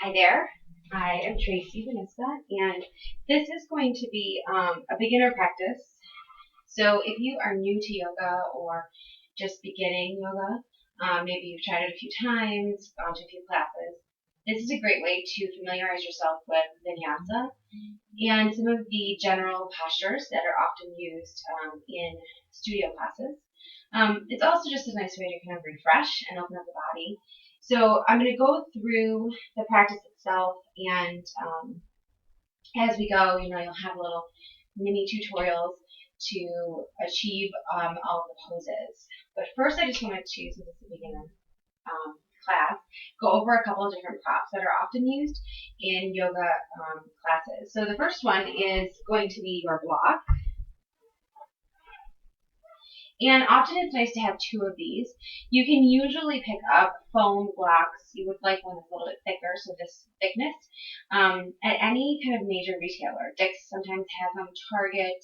Hi there. I am Tracy Vanessa, and this is going to be a beginner practice. So if you are new to yoga or just beginning yoga, maybe you've tried it a few times, gone to a few classes, this is a great way to familiarize yourself with vinyasa and some of the general postures that are often used in studio classes. It's also just a nice way to kind of refresh and open up the body. So I'm going to go through the practice itself, and as we go, you'll have little mini tutorials to achieve all of the poses. But first, I just wanted to, since it's a beginner class, go over a couple of different props that are often used in yoga classes. So the first one is going to be your block. And often it's nice to have two of these. You can usually pick up foam blocks. You would like one that's a little bit thicker, so this thickness, at any kind of major retailer. Dick's sometimes has them, Target,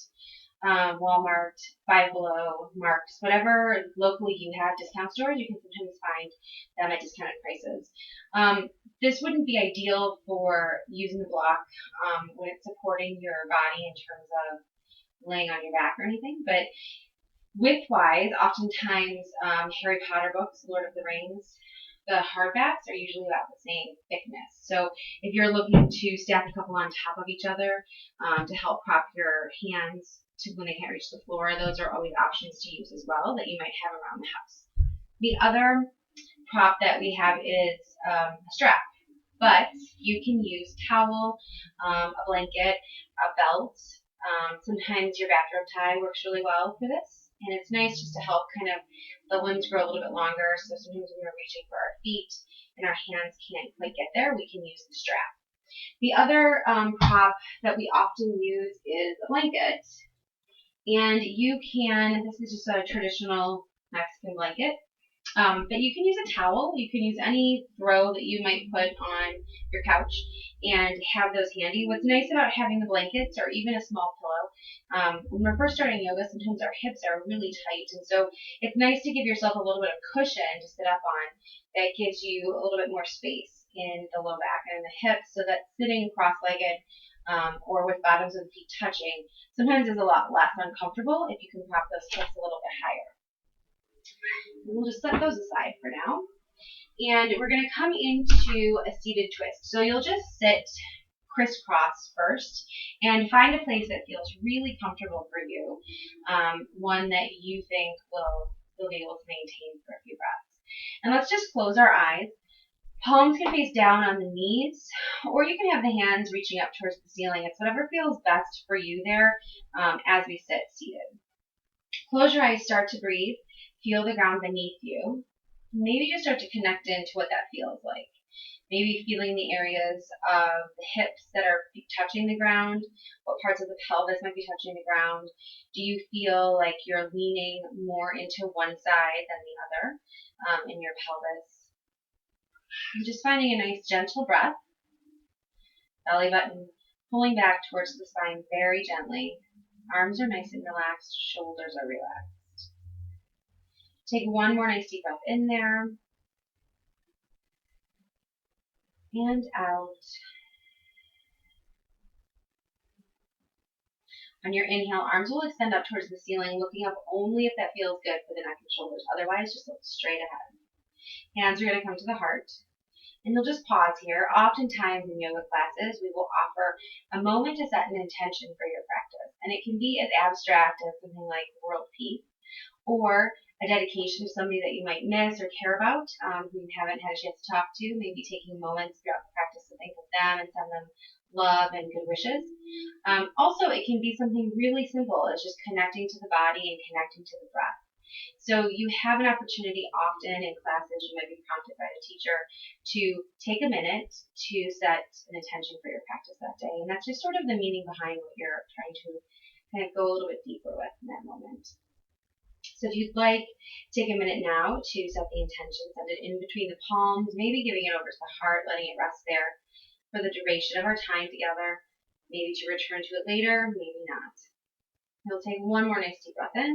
Walmart, Five Below, Marks, whatever locally you have discount stores, you can sometimes find them at discounted prices. This wouldn't be ideal for using the block when it's supporting your body in terms of laying on your back or anything, but width-wise, oftentimes Harry Potter books, Lord of the Rings, the hardbacks are usually about the same thickness. So if you're looking to stack a couple on top of each other to help prop your hands to when they can't reach the floor, those are always options to use as well that you might have around the house. The other prop that we have is a strap, but you can use towel, a blanket, a belt. Sometimes your bathrobe tie works really well for this. And it's nice just to help kind of the limbs grow a little bit longer. So sometimes when we're reaching for our feet and our hands can't quite get there, we can use the strap. The other prop that we often use is a blanket. And you can, this is just a traditional Mexican blanket. But you can use a towel. You can use any throw that you might put on your couch and have those handy. What's nice about having the blankets or even a small pillow, when we're first starting yoga, sometimes our hips are really tight. And so it's nice to give yourself a little bit of cushion to sit up on that gives you a little bit more space in the low back and in the hips so that sitting cross-legged or with bottoms of the feet touching sometimes is a lot less uncomfortable if you can prop those hips a little bit higher. We'll just set those aside for now. And we're going to come into a seated twist. So you'll just sit crisscross first and find a place that feels really comfortable for you, one that you think you'll be able to maintain for a few breaths. And let's just close our eyes. Palms can face down on the knees, or you can have the hands reaching up towards the ceiling. It's whatever feels best for you there as we sit seated. Close your eyes, start to breathe. Feel the ground beneath you. Maybe just start to connect into what that feels like. Maybe feeling the areas of the hips that are touching the ground, what parts of the pelvis might be touching the ground. Do you feel like you're leaning more into one side than the other in your pelvis? And just finding a nice gentle breath. Belly button pulling back towards the spine very gently. Arms are nice and relaxed, shoulders are relaxed. Take one more nice deep breath in there and out. On your inhale, arms will extend up towards the ceiling, looking up only if that feels good for the neck and shoulders. Otherwise, just look straight ahead. Hands are going to come to the heart. And you'll just pause here. Oftentimes in yoga classes, we will offer a moment to set an intention for your practice. And it can be as abstract as something like world peace, or a dedication to somebody that you might miss or care about, who you haven't had a chance to talk to, maybe taking moments throughout the practice to think of them and send them love and good wishes. Also, it can be something really simple as just connecting to the body and connecting to the breath. So you have an opportunity often in classes, you might be prompted by a teacher to take a minute to set an intention for your practice that day. And that's just sort of the meaning behind what you're trying to kind of go a little bit deeper with in that moment. So if you'd like, take a minute now to set the intention, send it in between the palms, maybe giving it over to the heart, letting it rest there for the duration of our time together, maybe to return to it later, maybe not. We'll take one more nice deep breath in,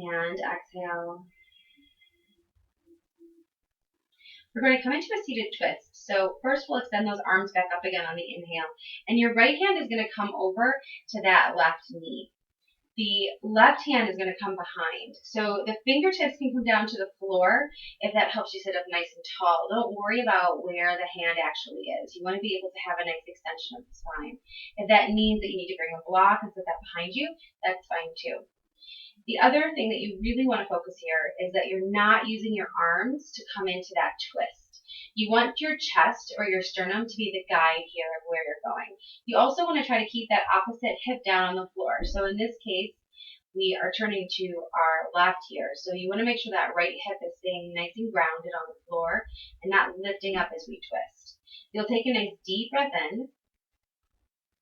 and exhale. We're going to come into a seated twist. So first we'll extend those arms back up again on the inhale. And your right hand is going to come over to that left knee. The left hand is going to come behind. So the fingertips can come down to the floor if that helps you sit up nice and tall. Don't worry about where the hand actually is. You want to be able to have a nice extension of the spine. If that means that you need to bring a block and put that behind you, that's fine too. The other thing that you really want to focus here is that you're not using your arms to come into that twist. You want your chest or your sternum to be the guide here of where you're going. You also want to try to keep that opposite hip down on the floor. So in this case, we are turning to our left here. So you want to make sure that right hip is staying nice and grounded on the floor and not lifting up as we twist. You'll take a nice deep breath in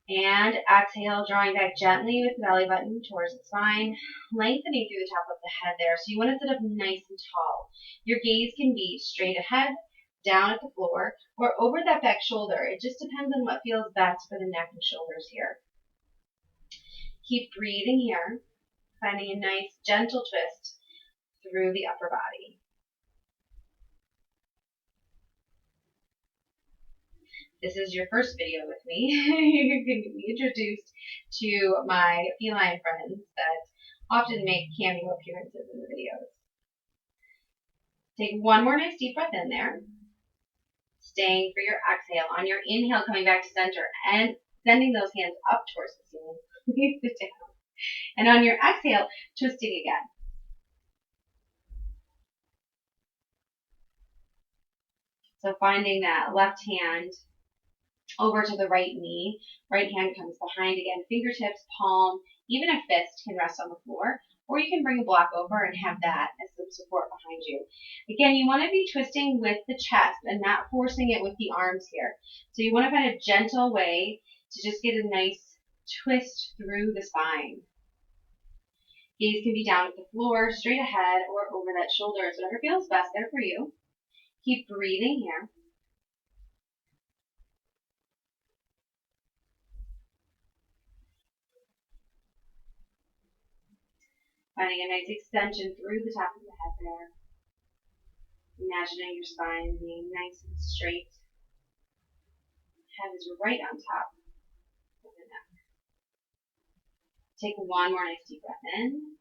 and exhale, drawing back gently with the belly button towards the spine, lengthening through the top of the head there. So you want to sit up nice and tall. Your gaze can be straight ahead, down at the floor, or over that back shoulder. It just depends on what feels best for the neck and shoulders here. Keep breathing here, finding a nice gentle twist through the upper body. This is your first video with me. You're going to be introduced to my feline friends that often make cameo appearances in the videos. Take one more nice deep breath in there. Staying for your exhale. On your inhale, coming back to center and sending those hands up towards the ceiling. Please sit down. And on your exhale, twisting again. So finding that left hand over to the right knee, right hand comes behind again, fingertips, palm, even a fist can rest on the floor, or you can bring a block over and have that as some support behind you. Again, you want to be twisting with the chest and not forcing it with the arms here. So you want to find a gentle way to just get a nice twist through the spine. Gaze can be down at the floor, straight ahead, or over that shoulder. It's whatever feels best there for you. Keep breathing here. Finding a nice extension through the top of the head there. Imagining your spine being nice and straight. Head is right on top of the neck. Take one more nice deep breath in.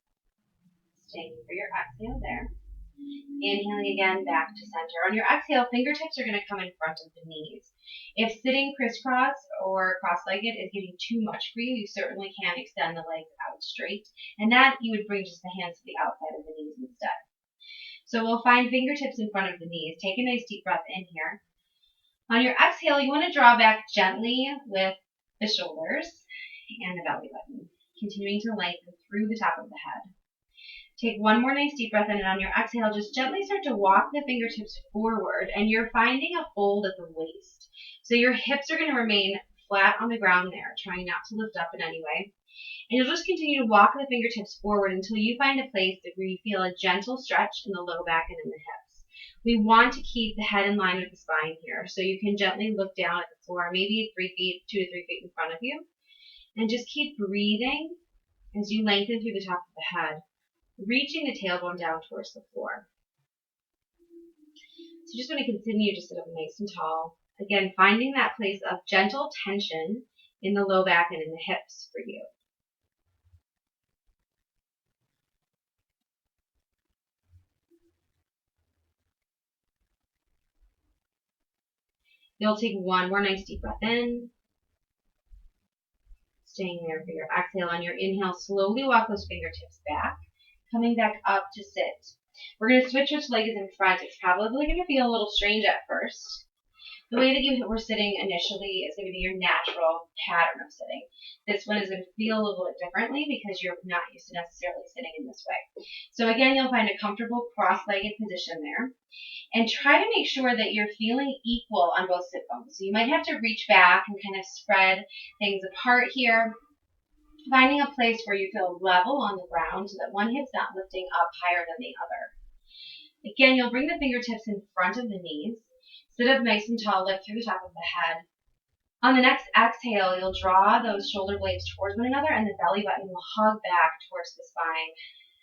Staying for your exhale there. Inhaling again back to center. On your exhale, fingertips are going to come in front of the knees. If sitting crisscross or cross-legged is getting too much for you, you certainly can extend the legs out straight. And that you would bring just the hands to the outside of the knees instead. So we'll find fingertips in front of the knees. Take a nice deep breath in here. On your exhale, you want to draw back gently with the shoulders and the belly button, continuing to lengthen through the top of the head. Take one more nice deep breath in, and on your exhale, just gently start to walk the fingertips forward, and you're finding a fold at the waist. So your hips are going to remain flat on the ground there, trying not to lift up in any way. And you'll just continue to walk the fingertips forward until you find a place where you feel a gentle stretch in the low back and in the hips. We want to keep the head in line with the spine here, so you can gently look down at the floor, maybe 2 to 3 feet in front of you, and just keep breathing as you lengthen through the top of the head, reaching the tailbone down towards the floor. So you just want to continue to sit up nice and tall. Again, finding that place of gentle tension in the low back and in the hips for you. You'll take one more nice deep breath in. Staying there for your exhale. On your inhale, slowly walk those fingertips back, coming back up to sit. We're going to switch which leg is in front. It's probably going to feel a little strange at first. The way that you were sitting initially is going to be your natural pattern of sitting. This one is going to feel a little bit differently because you're not used to necessarily sitting in this way. So again, you'll find a comfortable cross-legged position there. And try to make sure that you're feeling equal on both sit bones. So you might have to reach back and kind of spread things apart here. Finding a place where you feel level on the ground so that one hip's not lifting up higher than the other. Again, you'll bring the fingertips in front of the knees. Sit up nice and tall, lift through the top of the head. On the next exhale, you'll draw those shoulder blades towards one another and the belly button will hug back towards the spine.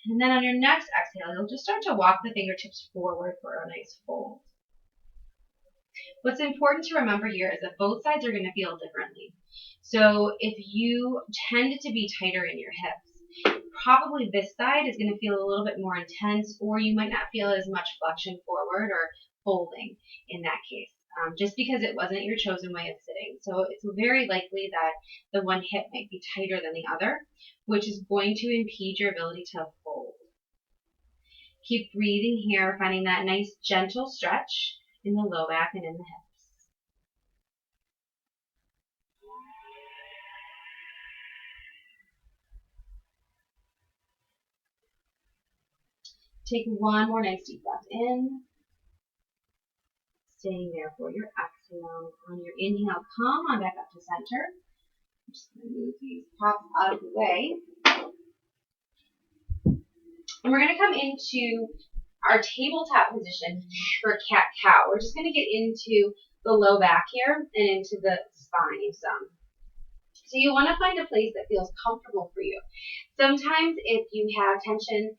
And then on your next exhale, you'll just start to walk the fingertips forward for a nice fold. What's important to remember here is that both sides are going to feel differently. So if you tend to be tighter in your hips, probably this side is going to feel a little bit more intense, or you might not feel as much flexion forward or folding in that case, just because it wasn't your chosen way of sitting. So it's very likely that the one hip might be tighter than the other, which is going to impede your ability to fold. Keep breathing here, finding that nice gentle stretch in the low back and in the hips. Take one more nice deep breath in. Staying there for your exhale. On your inhale, come on back up to center. I'm just going to move these props out of the way. And we're going to come into our tabletop position for cat-cow. We're just going to get into the low back here and into the spine some. So you want to find a place that feels comfortable for you. Sometimes if you have tension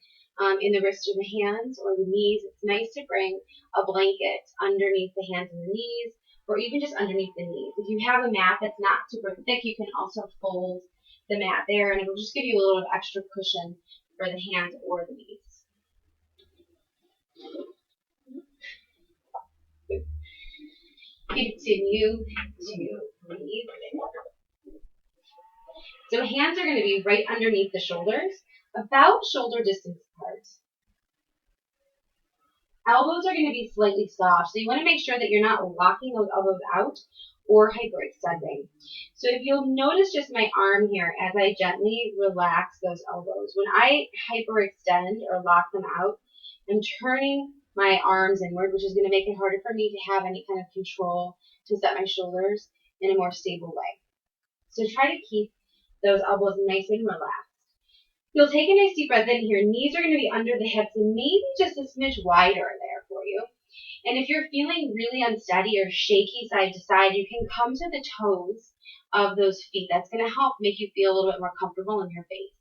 in the wrists or the hands or the knees, it's nice to bring a blanket underneath the hands and the knees, or even just underneath the knees. If you have a mat that's not super thick, you can also fold the mat there, and it will just give you a little bit of extra cushion for the hands or the knees. Continue to breathe. So hands are going to be right underneath the shoulders, about shoulder distance apart. Elbows are going to be slightly soft, so you want to make sure that you're not locking those elbows out or hyperextending. So if you'll notice just my arm here as I gently relax those elbows. When I hyperextend or lock them out, I'm turning my arms inward, which is going to make it harder for me to have any kind of control to set my shoulders in a more stable way. So try to keep those elbows nice and relaxed. You'll take a nice deep breath in here. Knees are going to be under the hips and maybe just a smidge wider there for you. And if you're feeling really unsteady or shaky side to side, you can come to the toes of those feet. That's going to help make you feel a little bit more comfortable in your base.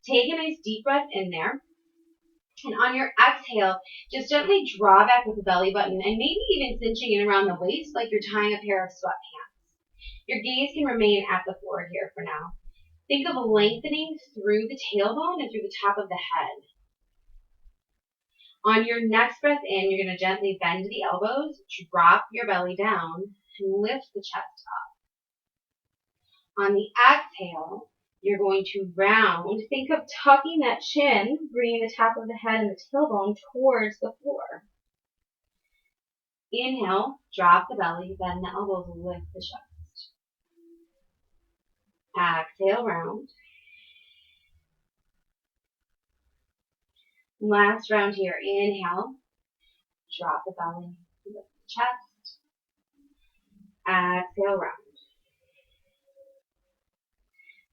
Take a nice deep breath in there. And on your exhale, just gently draw back with the belly button and maybe even cinching in around the waist like you're tying a pair of sweatpants. Your gaze can remain at the floor here for now. Think of lengthening through the tailbone and through the top of the head. On your next breath in, you're going to gently bend the elbows, drop your belly down, and lift the chest up. On the exhale, you're going to round. Think of tucking that chin, bringing the top of the head and the tailbone towards the floor. Inhale, drop the belly, bend the elbows, lift the chest. Exhale, round. Last round here. Inhale, drop the belly, lift the chest. Exhale, round.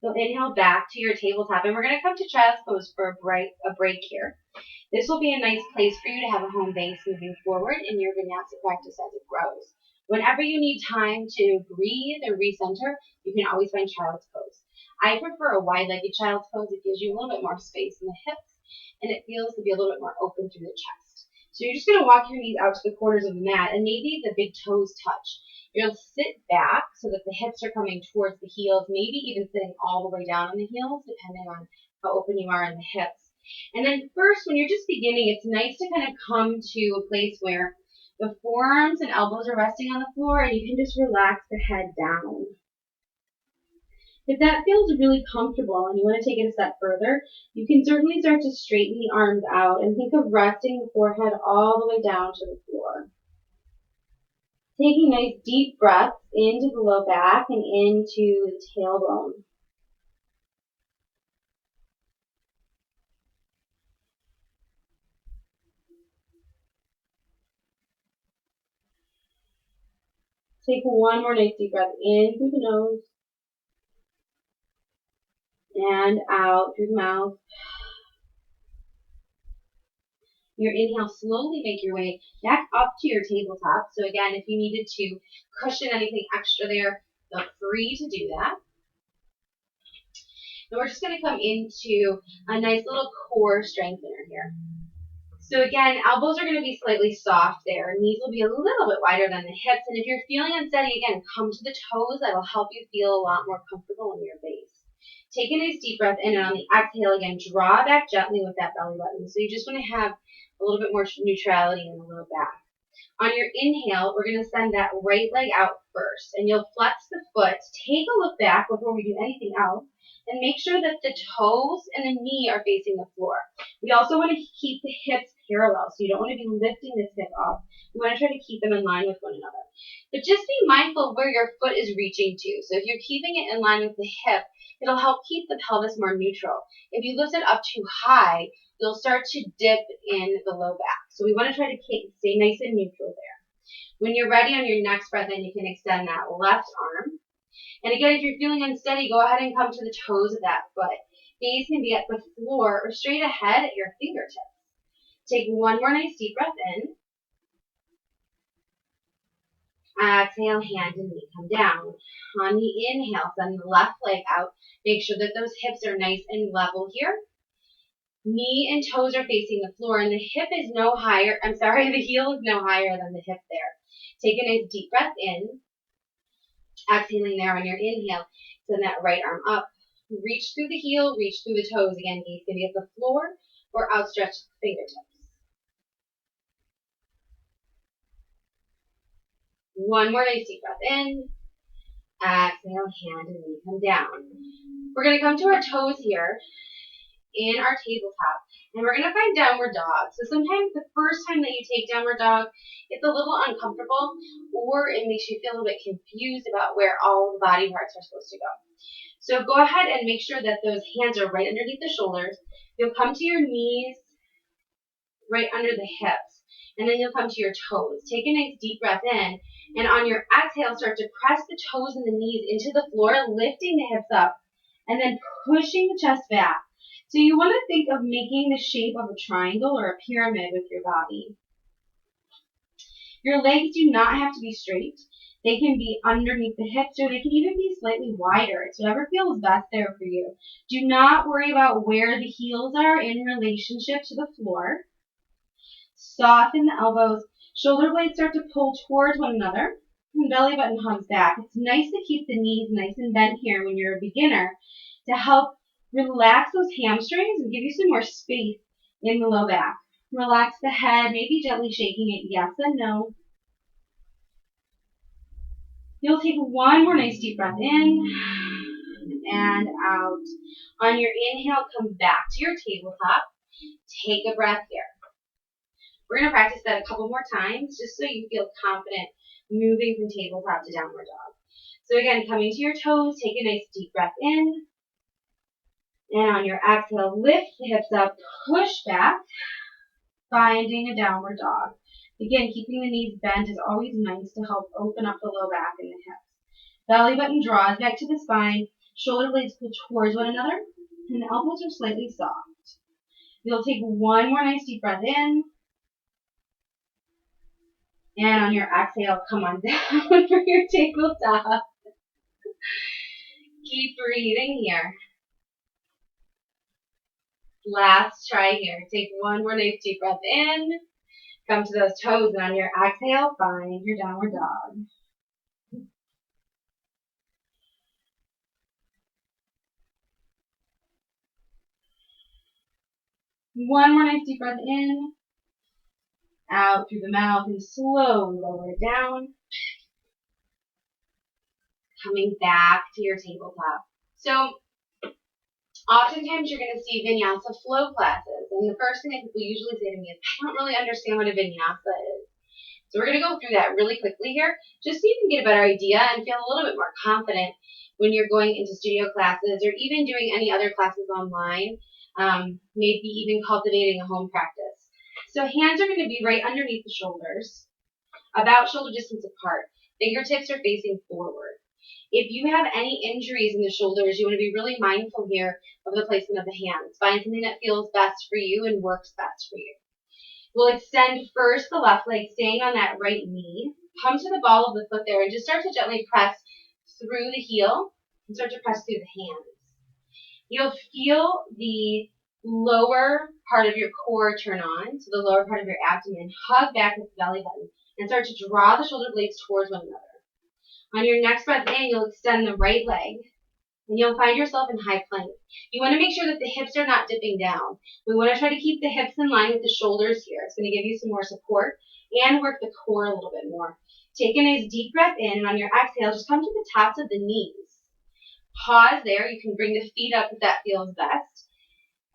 So inhale back to your tabletop, and we're going to come to child's pose for a break here. This will be a nice place for you to have a home base moving forward in your vinyasa practice as it grows. Whenever you need time to breathe or recenter, you can always find child's pose. I prefer a wide-legged child's pose. It gives you a little bit more space in the hips, and it feels to be a little bit more open through the chest. So you're just going to walk your knees out to the corners of the mat, and maybe the big toes touch. You'll sit back so that the hips are coming towards the heels, maybe even sitting all the way down on the heels, depending on how open you are in the hips. And then first, when you're just beginning, it's nice to kind of come to a place where the forearms and elbows are resting on the floor, and you can just relax the head down. If that feels really comfortable and you want to take it a step further, you can certainly start to straighten the arms out and think of resting the forehead all the way down to the floor. Taking nice deep breaths into the low back and into the tailbone. Take one more nice deep breath in through the nose and out through the mouth. Your inhale, slowly make your way back up to your tabletop. So again, if you needed to cushion anything extra there, feel free to do that. And we're just going to come into a nice little core strengthener here. So again, elbows are going to be slightly soft there. Knees will be a little bit wider than the hips. And if you're feeling unsteady, again, come to the toes. That will help you feel a lot more comfortable in your base. Take a nice deep breath in, and on the exhale, again, draw back gently with that belly button. So you just want to have a little bit more neutrality in the low back. On your inhale, we're going to send that right leg out first, and you'll flex the foot. Take a look back before we do anything else, and make sure that the toes and the knee are facing the floor. We also want to keep the hips parallel, so you don't want to be lifting this hip up. We want to try to keep them in line with one another. But just be mindful of where your foot is reaching to. So if you're keeping it in line with the hip, it'll help keep the pelvis more neutral. If you lift it up too high, you'll start to dip in the low back. So we want to try to stay nice and neutral there. When you're ready on your next breath in, you can extend that left arm. And again, if you're feeling unsteady, go ahead and come to the toes of that foot. Gaze can be at the floor or straight ahead at your fingertips. Take one more nice deep breath in. Exhale, hand and knee come down. On the inhale, send the left leg out. Make sure that those hips are nice and level here. Knee and toes are facing the floor, and the hip is no higher. The heel is no higher than the hip there. Take a nice deep breath in. Exhaling there on your inhale. Send that right arm up. Reach through the heel, reach through the toes. Again, gaze can be at the floor or outstretched fingertips. One more nice deep breath in. Exhale, hand and knee come down. We're going to come to our toes here in our tabletop, and we're going to find downward dog. So sometimes the first time that you take downward dog, it's a little uncomfortable, or it makes you feel a little bit confused about where all the body parts are supposed to go. So go ahead and make sure that those hands are right underneath the shoulders. You'll come to your knees right under the hips, and then you'll come to your toes. Take a nice deep breath in, and on your exhale, start to press the toes and the knees into the floor, lifting the hips up, and then pushing the chest back. So you want to think of making the shape of a triangle or a pyramid with your body. Your legs do not have to be straight. They can be underneath the hips, or they can even be slightly wider. It's whatever feels best there for you. Do not worry about where the heels are in relationship to the floor. Soften the elbows. Shoulder blades start to pull towards one another, and belly button hugs back. It's nice to keep the knees nice and bent here when you're a beginner to help relax those hamstrings and give you some more space in the low back. Relax the head, maybe gently shaking it yes and no. You'll take one more nice deep breath in and out. On your inhale, come back to your tabletop. Take a breath here. We're going to practice that a couple more times just so you feel confident moving from tabletop to downward dog. So again, coming to your toes, take a nice deep breath in. And on your exhale, lift the hips up, push back, finding a downward dog. Again, keeping the knees bent is always nice to help open up the low back and the hips. Belly button draws back to the spine, shoulder blades pull towards one another, and the elbows are slightly soft. You'll take one more nice deep breath in. And on your exhale, come on down for your tabletop. Keep breathing here. Last try here. Take one more nice deep breath in. Come to those toes, and on your exhale, find your downward dog. One more nice deep breath in. Out through the mouth, and slowly lower it down. Coming back to your tabletop. So oftentimes you're going to see vinyasa flow classes, and the first thing that people usually say to me is, I don't really understand what a vinyasa is. So we're going to go through that really quickly here, just so you can get a better idea and feel a little bit more confident when you're going into studio classes or even doing any other classes online, maybe even cultivating a home practice. So hands are going to be right underneath the shoulders, about shoulder distance apart. Fingertips are facing forward. If you have any injuries in the shoulders, you want to be really mindful here of the placement of the hands. Find something that feels best for you and works best for you. We'll extend first the left leg, staying on that right knee. Come to the ball of the foot there and just start to gently press through the heel and start to press through the hands. You'll feel the lower part of your core turn on, so the lower part of your abdomen, hug back with the belly button, and start to draw the shoulder blades towards one another. On your next breath in, you'll extend the right leg, and you'll find yourself in high plank. You want to make sure that the hips are not dipping down. We want to try to keep the hips in line with the shoulders here. It's going to give you some more support and work the core a little bit more. Take a nice deep breath in, and on your exhale, just come to the tops of the knees. Pause there. You can bring the feet up if that feels best.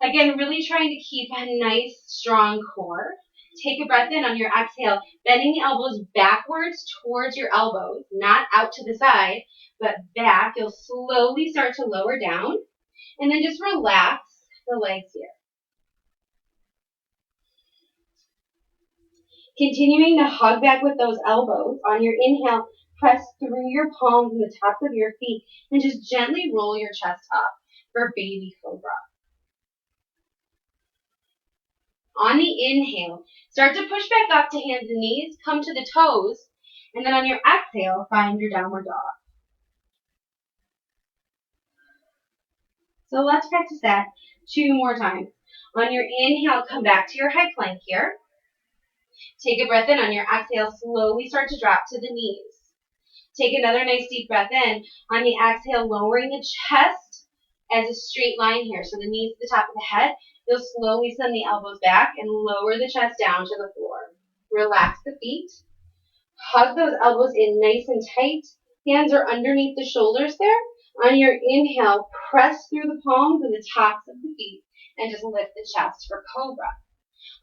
Again, really trying to keep a nice, strong core. Take a breath in on your exhale, bending the elbows backwards towards your elbows, not out to the side, but back. You'll slowly start to lower down, and then just relax the legs here. Continuing to hug back with those elbows. On your inhale, press through your palms and the tops of your feet, and just gently roll your chest up for baby cobra. On the inhale, start to push back up to hands and knees, come to the toes, and then on your exhale, find your downward dog. So let's practice that 2 more times. On your inhale, come back to your high plank here. Take a breath in. On your exhale, slowly start to drop to the knees. Take another nice deep breath in. On the exhale, lowering the chest as a straight line here. So the knees to the top of the head. You'll slowly send the elbows back and lower the chest down to the floor. Relax the feet. Hug those elbows in nice and tight. Hands are underneath the shoulders there. On your inhale, press through the palms and the tops of the feet and just lift the chest for cobra.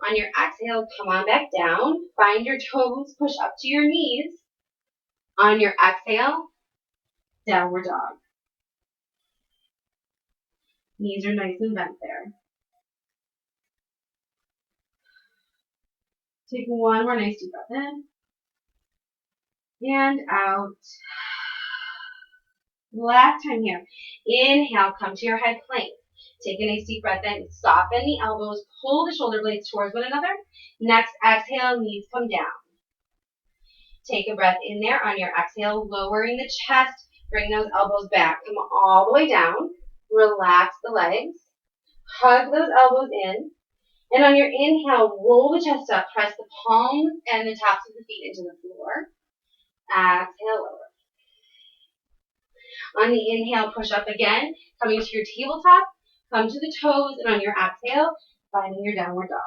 On your exhale, come on back down. Find your toes, push up to your knees. On your exhale, downward dog. Knees are nice and bent there. Take one more nice deep breath in. And out. Last time here. Inhale, come to your high plank. Take a nice deep breath in. Soften the elbows. Pull the shoulder blades towards one another. Next exhale, knees come down. Take a breath in there. On your exhale, lowering the chest. Bring those elbows back. Come all the way down. Relax the legs. Hug those elbows in. And on your inhale, roll the chest up. Press the palms and the tops of the feet into the floor. Exhale, lower. On the inhale, push up again. Coming to your tabletop. Come to the toes. And on your exhale, finding your downward dog.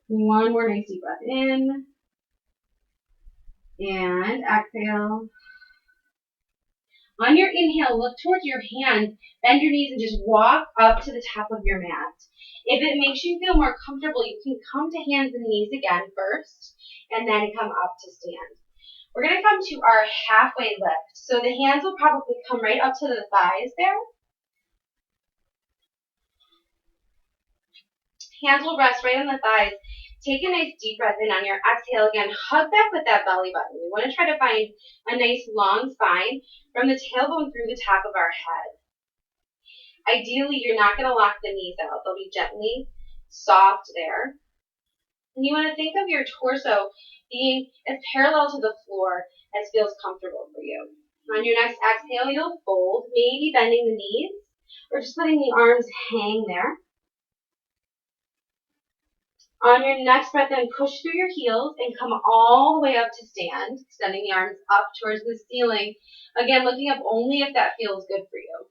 One more nice deep breath in. And exhale. On your inhale, look towards your hands, bend your knees, and just walk up to the top of your mat. If it makes you feel more comfortable, you can come to hands and knees again first, and then come up to stand. We're going to come to our halfway lift. So the hands will probably come right up to the thighs there. Hands will rest right on the thighs. Take a nice deep breath in. On your exhale again, hug back with that belly button. We want to try to find a nice long spine from the tailbone through the top of our head. Ideally, you're not going to lock the knees out. They'll be gently soft there. And you want to think of your torso being as parallel to the floor as feels comfortable for you. On your next exhale, you'll fold, maybe bending the knees or just letting the arms hang there. On your next breath in, push through your heels and come all the way up to stand, extending the arms up towards the ceiling. Again, looking up only if that feels good for you.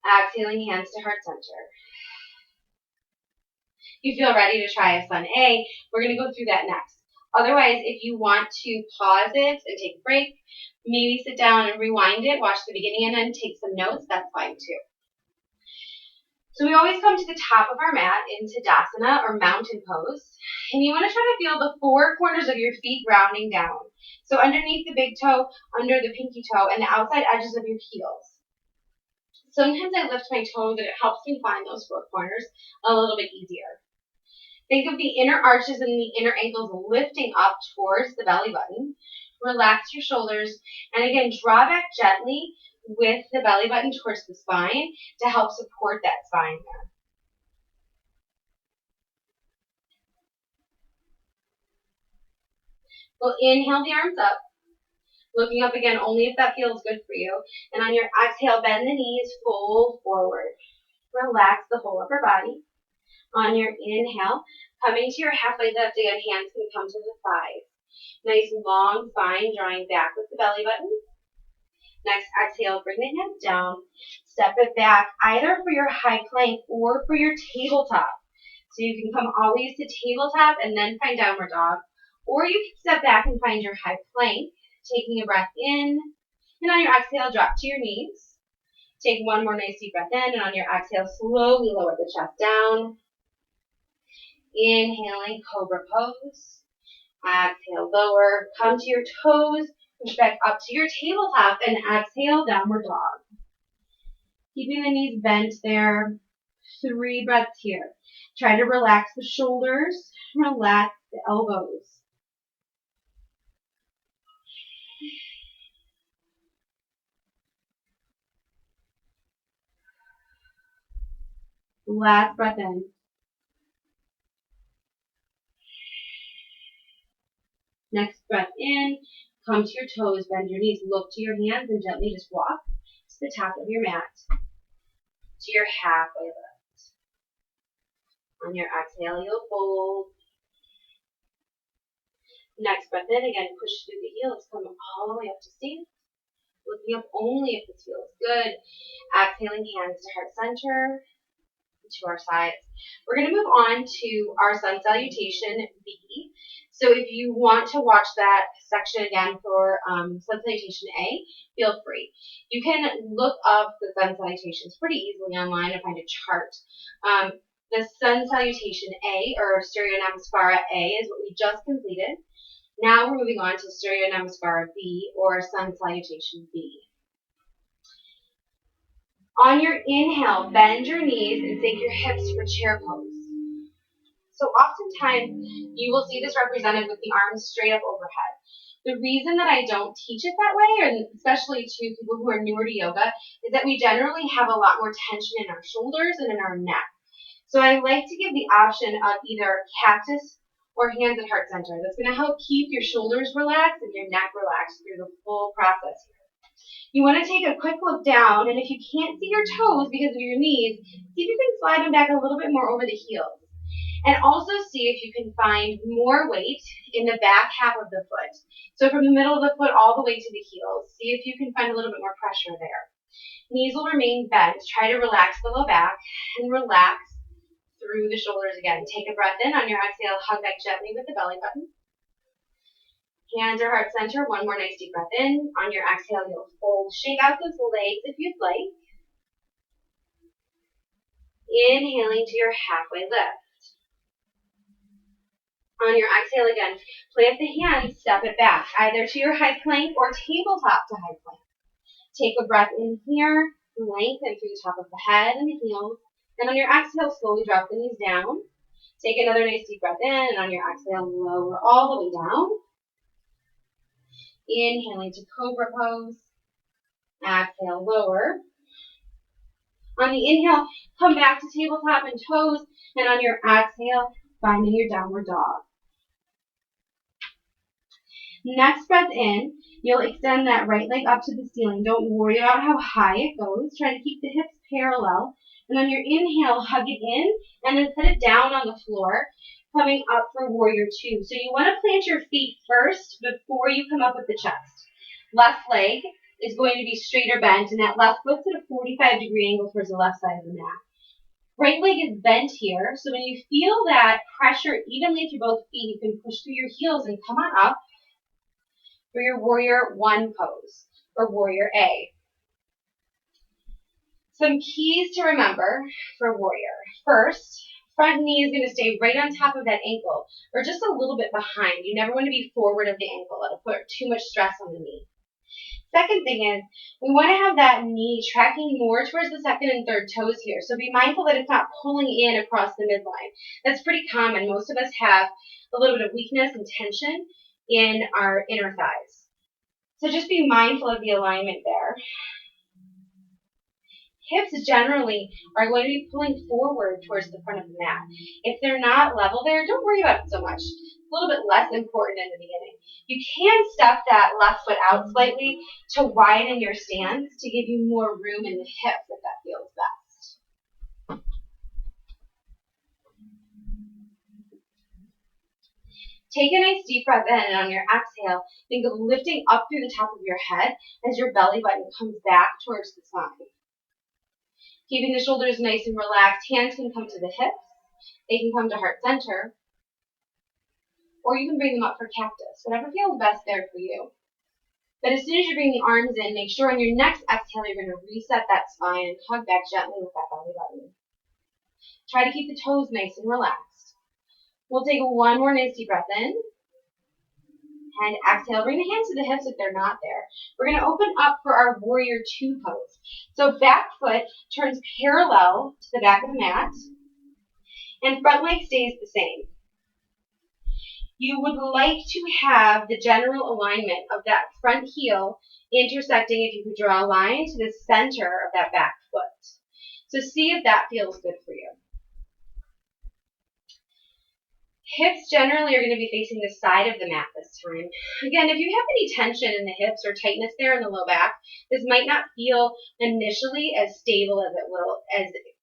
Exhaling, hands to heart center. If you feel ready to try a Sun A, we're going to go through that next. Otherwise, if you want to pause it and take a break, maybe sit down and rewind it, watch the beginning and then take some notes, that's fine too. So we always come to the top of our mat in Tadasana or mountain pose. And you want to try to feel the 4 corners of your feet rounding down. So underneath the big toe, under the pinky toe, and the outside edges of your heels. Sometimes I lift my toes and it helps me find those 4 corners a little bit easier. Think of the inner arches and the inner ankles lifting up towards the belly button. Relax your shoulders. And again, draw back gently with the belly button towards the spine to help support that spine there. We'll inhale the arms up. Looking up again only if that feels good for you. And on your exhale, bend the knees, fold forward. Relax the whole upper body. On your inhale, coming to your halfway lift again, hands can come to the thighs. Nice long spine, drawing back with the belly button. Next, exhale, bring the hands down. Step it back, either for your high plank or for your tabletop. So you can come always to tabletop and then find downward dog. Or you can step back and find your high plank, taking a breath in. And on your exhale, drop to your knees. Take one more nice deep breath in, and on your exhale, slowly lower the chest down. Inhaling, cobra pose. Exhale, lower. Come to your toes. Push back up to your tabletop, and exhale, downward dog. Keeping the knees bent there. 3 breaths here. Try to relax the shoulders. Relax the elbows. Last breath in. Next breath in. Come to your toes, bend your knees, look to your hands, and gently just walk to the top of your mat, to your halfway lift. On your exhale, you'll fold. Next breath in, again, push through the heels, come all the way up to stand. Looking up only if this feels good. Exhaling, hands to heart center, to our sides. We're going to move on to our sun salutation B. So if you want to watch that section again for sun salutation A, feel free. You can look up the sun salutations pretty easily online and find a chart. The sun salutation A, or Surya Namaskara A, is what we just completed. Now we're moving on to Surya Namaskara B, or sun salutation B. On your inhale, bend your knees and sink your hips for chair pose. So oftentimes, you will see this represented with the arms straight up overhead. The reason that I don't teach it that way, and especially to people who are newer to yoga, is that we generally have a lot more tension in our shoulders and in our neck. So I like to give the option of either cactus or hands at heart center. That's going to help keep your shoulders relaxed and your neck relaxed through the full process here. You want to take a quick look down, and if you can't see your toes because of your knees, see if you can slide them back a little bit more over the heels. And also see if you can find more weight in the back half of the foot. So from the middle of the foot all the way to the heels. See if you can find a little bit more pressure there. Knees will remain bent. Try to relax the low back and relax through the shoulders again. Take a breath in. On your exhale, hug back gently with the belly button. Hands are heart center. One more nice deep breath in. On your exhale, you'll fold. Shake out those legs if you'd like. Inhaling to your halfway lift. On your exhale again, plant the hands, step it back, either to your high plank or tabletop to high plank. Take a breath in here, lengthen through the top of the head and the heels. And on your exhale, slowly drop the knees down. Take another nice deep breath in, and on your exhale, lower all the way down. Inhaling to cobra pose. Exhale, lower. On the inhale, come back to tabletop and toes, and on your exhale, finding your downward dog. Next breath in, you'll extend that right leg up to the ceiling. Don't worry about how high it goes. Try to keep the hips parallel. And on your inhale, hug it in, and then set it down on the floor, coming up for warrior two. So you want to plant your feet first before you come up with the chest. Left leg is going to be straight or bent, and that left foot's at a 45-degree angle towards the left side of the mat. Right leg is bent here, so when you feel that pressure evenly through both feet, you can push through your heels and come on up for your warrior one pose, or warrior A. Some keys to remember for warrior. First, front knee is going to stay right on top of that ankle, or just a little bit behind. You never want to be forward of the ankle. It'll put too much stress on the knee. Second thing is, we want to have that knee tracking more towards the second and third toes here. So be mindful that it's not pulling in across the midline. That's pretty common. Most of us have a little bit of weakness and tension in our inner thighs. So just be mindful of the alignment there. Hips generally are going to be pulling forward towards the front of the mat. If they're not level there, don't worry about it so much. It's a little bit less important in the beginning. You can step that left foot out slightly to widen your stance to give you more room in the hips if that feels best. Take a nice deep breath in, and on your exhale, think of lifting up through the top of your head as your belly button comes back towards the spine. Keeping the shoulders nice and relaxed, hands can come to the hips, they can come to heart center, or you can bring them up for cactus, whatever feels best there for you. But as soon as you bring the arms in, make sure on your next exhale you're going to reset that spine and hug back gently with that belly button. Try to keep the toes nice and relaxed. We'll take one more nice deep breath in. And exhale, bring the hands to the hips if they're not there. We're going to open up for our warrior two pose. So back foot turns parallel to the back of the mat, and front leg stays the same. You would like to have the general alignment of that front heel intersecting, if you could draw a line, to the center of that back foot. So see if that feels good for you. Hips generally are going to be facing the side of the mat this time. Again, if you have any tension in the hips or tightness there in the low back, this might not feel initially as stable as it will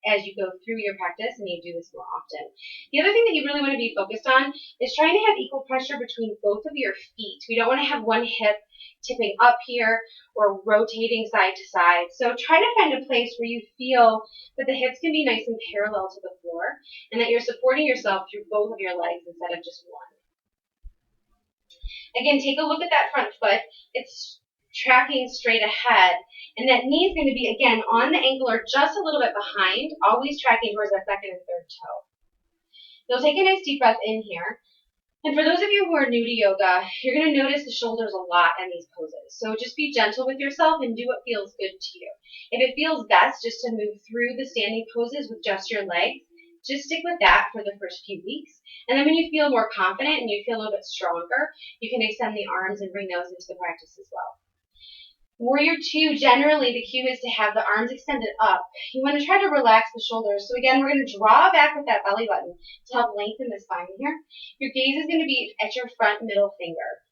as you go through your practice and you do this more often. The other thing that you really want to be focused on is trying to have equal pressure between both of your feet. We don't want to have one hip tipping up here or rotating side to side. So try to find a place where you feel that the hips can be nice and parallel to the floor and that you're supporting yourself through both of your legs instead of just one. Again, take a look at that front foot. It's tracking straight ahead, and that knee is going to be, again, on the ankle or just a little bit behind, always tracking towards that second and third toe. You'll take a nice deep breath in here. And for those of you who are new to yoga, you're going to notice the shoulders a lot in these poses. So just be gentle with yourself and do what feels good to you. If it feels best just to move through the standing poses with just your legs, just stick with that for the first few weeks. And then when you feel more confident and you feel a little bit stronger, you can extend the arms and bring those into the practice as well. Warrior two, generally the cue is to have the arms extended up. You want to try to relax the shoulders. So again, we're going to draw back with that belly button to help lengthen the spine here. Your gaze is going to be at your front middle finger.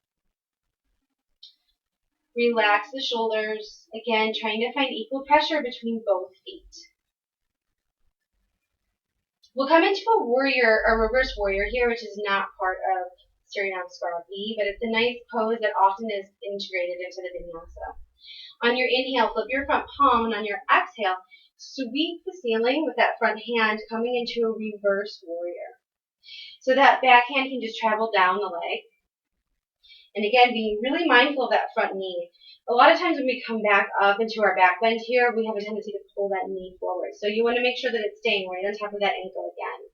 Relax the shoulders. Again, trying to find equal pressure between both feet. We'll come into a warrior, or reverse warrior here, which is not part of Suriname V, but it's a nice pose that often is integrated into the vinyasa. On your inhale, flip your front palm, and on your exhale, sweep the ceiling with that front hand coming into a reverse warrior. So that back hand can just travel down the leg. And again, being really mindful of that front knee. A lot of times when we come back up into our back bend here, we have a tendency to pull that knee forward. So you want to make sure that it's staying right on top of that ankle again.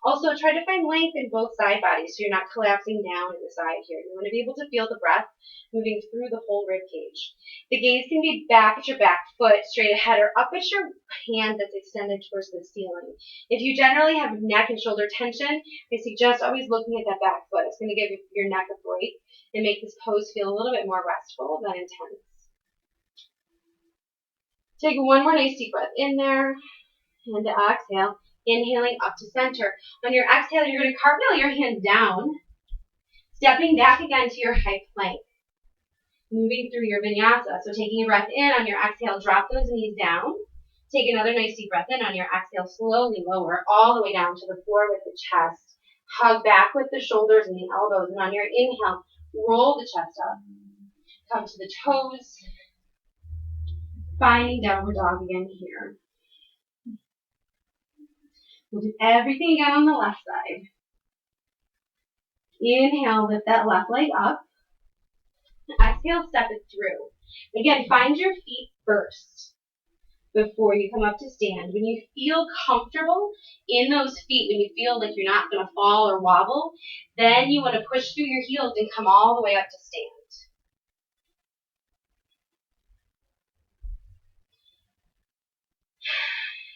Also, try to find length in both side bodies so you're not collapsing down in the side here. You want to be able to feel the breath moving through the whole rib cage. The gaze can be back at your back foot, straight ahead, or up at your hand that's extended towards the ceiling. If you generally have neck and shoulder tension, I suggest always looking at that back foot. It's going to give your neck a break and make this pose feel a little bit more restful than intense. Take one more nice deep breath in there, and exhale. Inhaling up to center. On your exhale, you're going to cartwheel your hand down, stepping back again to your high plank, moving through your vinyasa. So taking a breath in, on your exhale, drop those knees down. Take another nice deep breath in. On your exhale, slowly lower all the way down to the floor with the chest. Hug back with the shoulders and the elbows. And on your inhale, roll the chest up. Come to the toes. Finding downward dog again here. We'll do everything again on the left side. Inhale, lift that left leg up. Exhale, step it through. Again, find your feet first before you come up to stand. When you feel comfortable in those feet, when you feel like you're not going to fall or wobble, then you want to push through your heels and come all the way up to stand.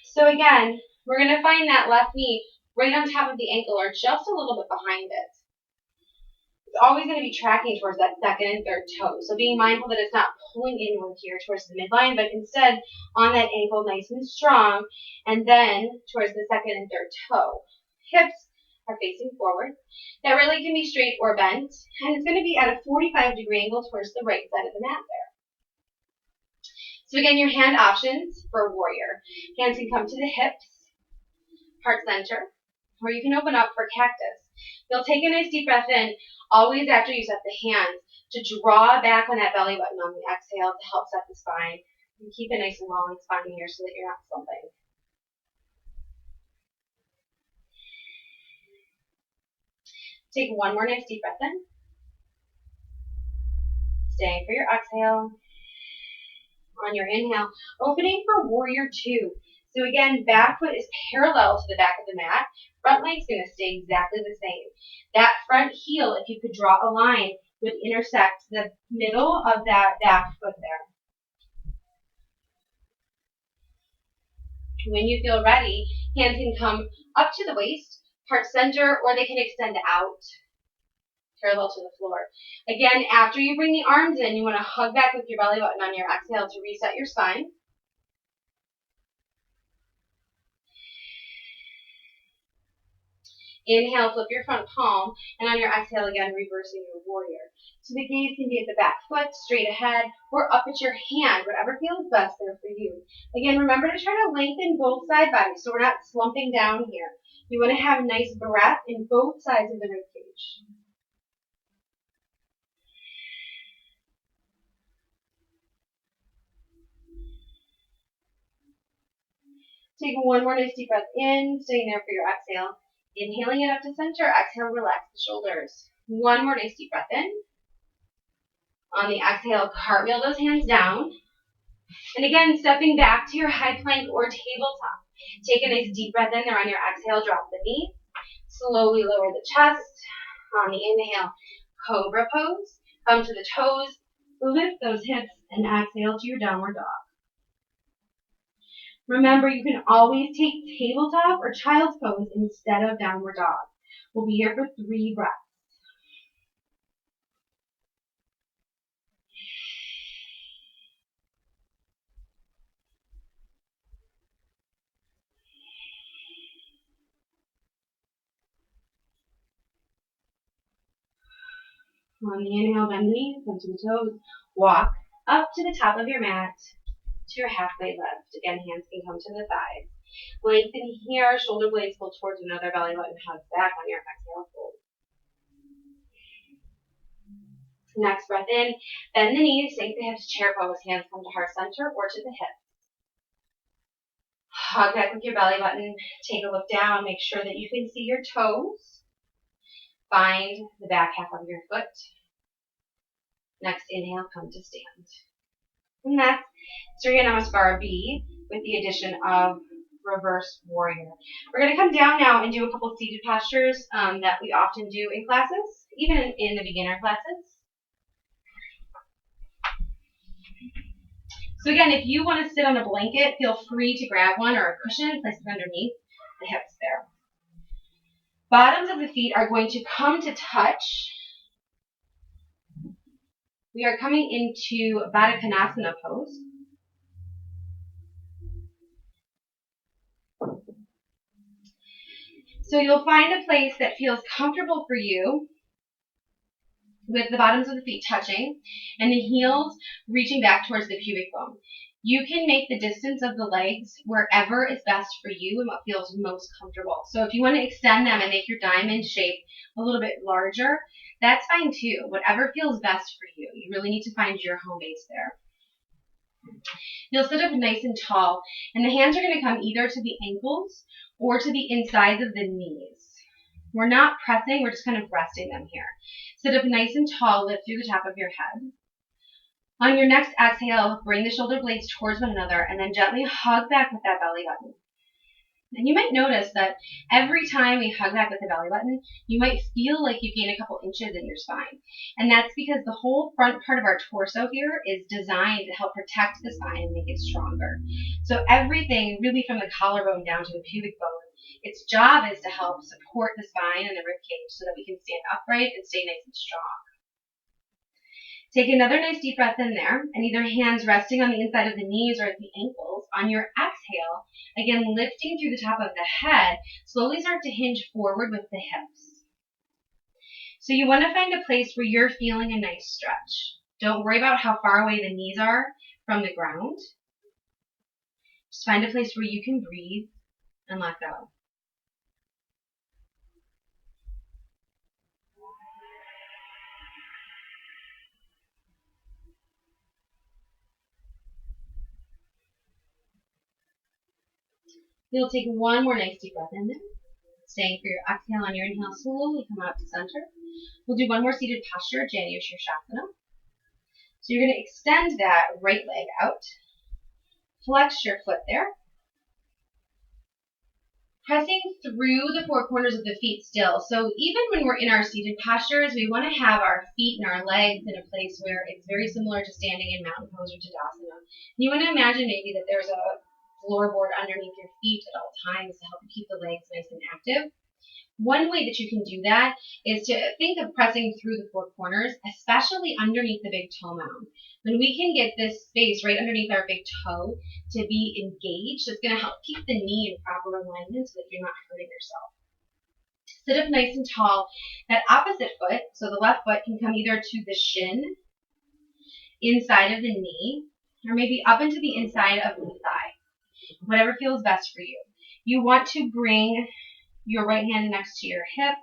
So again, we're going to find that left knee right on top of the ankle or just a little bit behind it. It's always going to be tracking towards that second and third toe. So being mindful that it's not pulling inward here towards the midline, but instead on that ankle nice and strong, and then towards the second and third toe. Hips are facing forward. That really can be straight or bent, and it's going to be at a 45-degree angle towards the right side of the mat there. So again, your hand options for warrior. Hands can come to the hips, heart center, or you can open up for cactus. You'll take a nice deep breath in, always after you set the hands, to draw back on that belly button on the exhale to help set the spine. And keep a nice long spine here so that you're not slumping. Take one more nice deep breath in. Staying for your exhale. On your inhale, opening for warrior two. So again, back foot is parallel to the back of the mat. Front leg's going to stay exactly the same. That front heel, if you could draw a line, would intersect the middle of that back foot there. When you feel ready, hands can come up to the waist, heart center, or they can extend out parallel to the floor. Again, after you bring the arms in, you want to hug back with your belly button on your exhale to reset your spine. Inhale, flip your front palm, and on your exhale, again, reversing your warrior. So the gaze can be at the back foot, straight ahead, or up at your hand, whatever feels best there for you. Again, remember to try to lengthen both side bodies so we're not slumping down here. You want to have nice breath in both sides of the rib cage. Take one more nice deep breath in, staying there for your exhale. Inhaling it up to center, exhale, relax the shoulders. One more nice deep breath in. On the exhale, cartwheel those hands down. And again, stepping back to your high plank or tabletop. Take a nice deep breath in there on your exhale, drop the knee. Slowly lower the chest. On the inhale, cobra pose. Come to the toes, lift those hips, and exhale to your downward dog. Remember, you can always take tabletop or child's pose instead of downward dog. We'll be here for 3 breaths. On the inhale, bend the knees, come to the toes. Walk up to the top of your mat to your halfway lift. Again, hands can come to the thighs. Lengthen here, shoulder blades pull towards another, belly button hugs back on your exhale, fold. Next breath in, bend the knees, sink the hips, chair pose, hands come to heart center or to the hips. Hug back with your belly button, take a look down, make sure that you can see your toes. Find the back half of your foot. Next inhale, come to stand. And that's Surya Namaskar B with the addition of reverse warrior. We're going to come down now and do a couple of seated postures that we often do in classes, even in the beginner classes. So again, if you want to sit on a blanket, feel free to grab one or a cushion, place it underneath the hips there. Bottoms of the feet are going to come to touch. We are coming into Baddha Konasana pose. So you'll find a place that feels comfortable for you with the bottoms of the feet touching and the heels reaching back towards the pubic bone. You can make the distance of the legs wherever is best for you and what feels most comfortable. So if you want to extend them and make your diamond shape a little bit larger, that's fine too. Whatever feels best for you. You really need to find your home base there. You'll sit up nice and tall, and the hands are going to come either to the ankles or to the insides of the knees. We're not pressing, we're just kind of resting them here. Sit up nice and tall, lift through the top of your head. On your next exhale, bring the shoulder blades towards one another and then gently hug back with that belly button. And you might notice that every time we hug back with the belly button, you might feel like you gain a couple inches in your spine. And that's because the whole front part of our torso here is designed to help protect the spine and make it stronger. So everything, really from the collarbone down to the pubic bone, Its job is to help support the spine and the rib cage so that we can stand upright and stay nice and strong. Take another nice deep breath in there, and either hands resting on the inside of the knees or at the ankles. On your exhale, again lifting through the top of the head, slowly start to hinge forward with the hips. So you want to find a place where you're feeling a nice stretch. Don't worry about how far away the knees are from the ground. Just find a place where you can breathe and let go. You'll take one more nice deep breath in there. Staying for your exhale on your inhale, slowly come out to center. We'll do one more seated posture, Janu Shirshasana. So you're going to extend that right leg out. Flex your foot there. Pressing through the four corners of the feet still. So even when we're in our seated postures, we want to have our feet and our legs in a place where it's very similar to standing in mountain pose or Tadasana. And you want to imagine maybe that there's a floorboard underneath your feet at all times to help you keep the legs nice and active. One way that you can do that is to think of pressing through the four corners, especially underneath the big toe mound. When we can get this space right underneath our big toe to be engaged, it's going to help keep the knee in proper alignment so that you're not hurting yourself. Sit up nice and tall. That opposite foot, so the left foot, can come either to the shin, inside of the knee, or maybe up into the inside of the thigh. Whatever feels best for you. You want to bring your right hand next to your hip,